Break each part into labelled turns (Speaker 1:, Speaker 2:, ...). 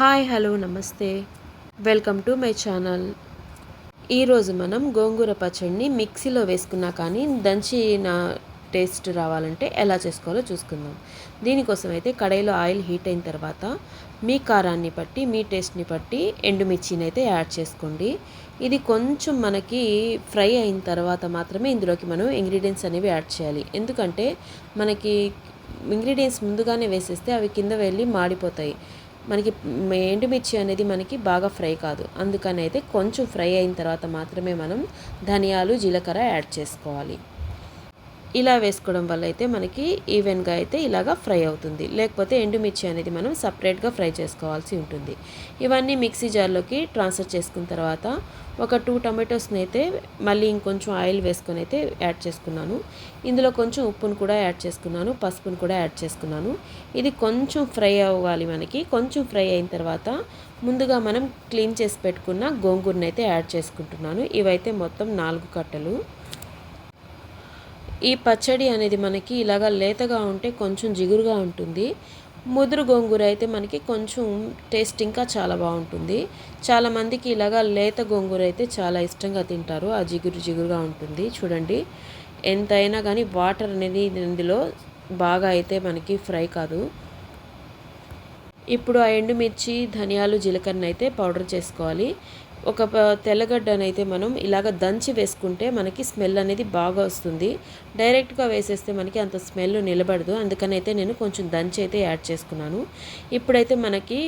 Speaker 1: Hi hello నమస్తే welcome to my channel. ఈరోజు మనం గోంగూర పచ్చడిని మిక్సీలో వేసుకున్నా కానీ దంచిన టేస్ట్ రావాలంటే ఎలా చేసుకోవాలో చూసుకుందాం. దీనికోసం అయితే కడాయిలో ఆయిల్ హీట్ అయిన తర్వాత మీ కారాన్ని బట్టి మీ టేస్ట్ని బట్టి ఎండుమిర్చిని అయితే యాడ్ చేసుకోండి. ఇది కొంచెం మనకి ఫ్రై అయిన తర్వాత మాత్రమే ఇందులోకి మనం ఇంగ్రీడియంట్స్ అనేవి యాడ్ చేయాలి. ఎందుకంటే మనకి ఇంగ్రీడియంట్స్ ముందుగానే వేసేస్తే అవి కింద వెళ్ళి మాడిపోతాయి. మనకి ఎండుమిర్చి అనేది మనకి బాగా ఫ్రై కాదు. అందుకని అయితే కొంచెం ఫ్రై అయిన తర్వాత మాత్రమే మనం ధనియాలు జీలకర్ర యాడ్ చేసుకోవాలి. ఇలా వేసుకోవడం వల్ల అయితే మనకి ఈవెన్గా అయితే ఇలాగా ఫ్రై అవుతుంది. లేకపోతే ఎండుమిర్చి అనేది మనం సపరేట్గా ఫ్రై చేసుకోవాల్సి ఉంటుంది. ఇవన్నీ మిక్సీ జార్లోకి ట్రాన్స్ఫర్ చేసుకున్న తర్వాత ఒక 2 టమాటోస్ని అయితే మళ్ళీ ఇంకొంచెం ఆయిల్ వేసుకొని అయితే యాడ్ చేసుకున్నాను. ఇందులో కొంచెం ఉప్పును కూడా యాడ్ చేసుకున్నాను, పసుపును కూడా యాడ్ చేసుకున్నాను. ఇది కొంచెం ఫ్రై అవ్వాలి. మనకి కొంచెం ఫ్రై అయిన తర్వాత ముందుగా మనం క్లీన్ చేసి పెట్టుకున్న గోంగూరని అయితే యాడ్ చేసుకుంటున్నాను. ఇవైతే మొత్తం 4 కట్టలు. ఈ పచ్చడి అనేది మనకి ఇలాగా లేతగా ఉంటే కొంచెం జిగురుగా ఉంటుంది. ముదురు గోంగూర అయితే మనకి కొంచెం టేస్ట్ ఇంకా చాలా బాగుంటుంది. చాలామందికి ఇలాగా లేత గోంగూర అయితే చాలా ఇష్టంగా తింటారు. ఆ జిగురుగా ఉంటుంది. చూడండి, ఎంతైనా కానీ వాటర్ అనేది ఇందులో బాగా అయితే మనకి ఫ్రై కాదు. ఇప్పుడు ఆ ఎండుమిర్చి, ధనియాలు, జీలకర్రని అయితే పౌడర్ చేసుకోవాలి. ఒక తెల్లగడ్డనైతే మనం ఇలాగ దంచి వేసుకుంటే మనకి స్మెల్ అనేది బాగా వస్తుంది. డైరెక్ట్గా వేసేస్తే మనకి అంత స్మెల్ నిలబడదు. అందుకని అయితే నేను కొంచెం దంచి అయితే యాడ్ చేసుకున్నాను. ఇప్పుడైతే మనకి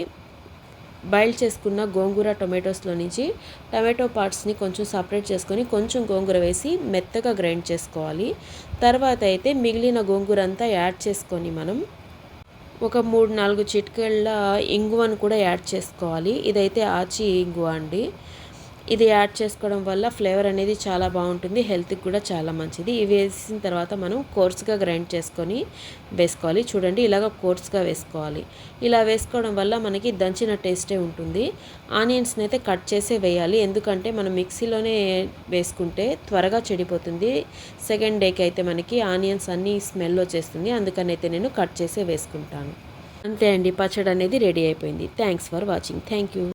Speaker 1: బాయిల్ చేసుకున్న గోంగూర టొమాటోస్లో నుంచి టమాటో పార్ట్స్ని కొంచెం సపరేట్ చేసుకొని కొంచెం గోంగూర వేసి మెత్తగా గ్రైండ్ చేసుకోవాలి. తర్వాత అయితే మిగిలిన గోంగూర అంతా యాడ్ చేసుకొని మనం ఒక 3-4 చిటికెళ్ళ ఇంగువను కూడా యాడ్ చేసుకోవాలి. ఇదైతే ఆచి ఇంగువ అండి. ఇది యాడ్ చేసుకోవడం వల్ల ఫ్లేవర్ అనేది చాలా బాగుంటుంది. హెల్త్కి కూడా చాలా మంచిది. ఇవి వేసిన తర్వాత మనం కోర్స్గా గ్రైండ్ చేసుకొని వేసుకోవాలి. చూడండి, ఇలాగ కోర్స్గా వేసుకోవాలి. ఇలా వేసుకోవడం వల్ల మనకి దంచిన టేస్టే ఉంటుంది. ఆనియన్స్ని అయితే కట్ చేసే వేయాలి. ఎందుకంటే మనం మిక్సీలోనే వేసుకుంటే త్వరగా చెడిపోతుంది. సెకండ్ డేకి అయితే మనకి ఆనియన్స్ అన్నీ స్మెల్ వచ్చేస్తుంది. అందుకని అయితే నేను కట్ చేసే వేసుకుంటాను. అంతే అండి, పచ్చడి అనేది రెడీ అయిపోయింది. Thanks for watching. Thank you.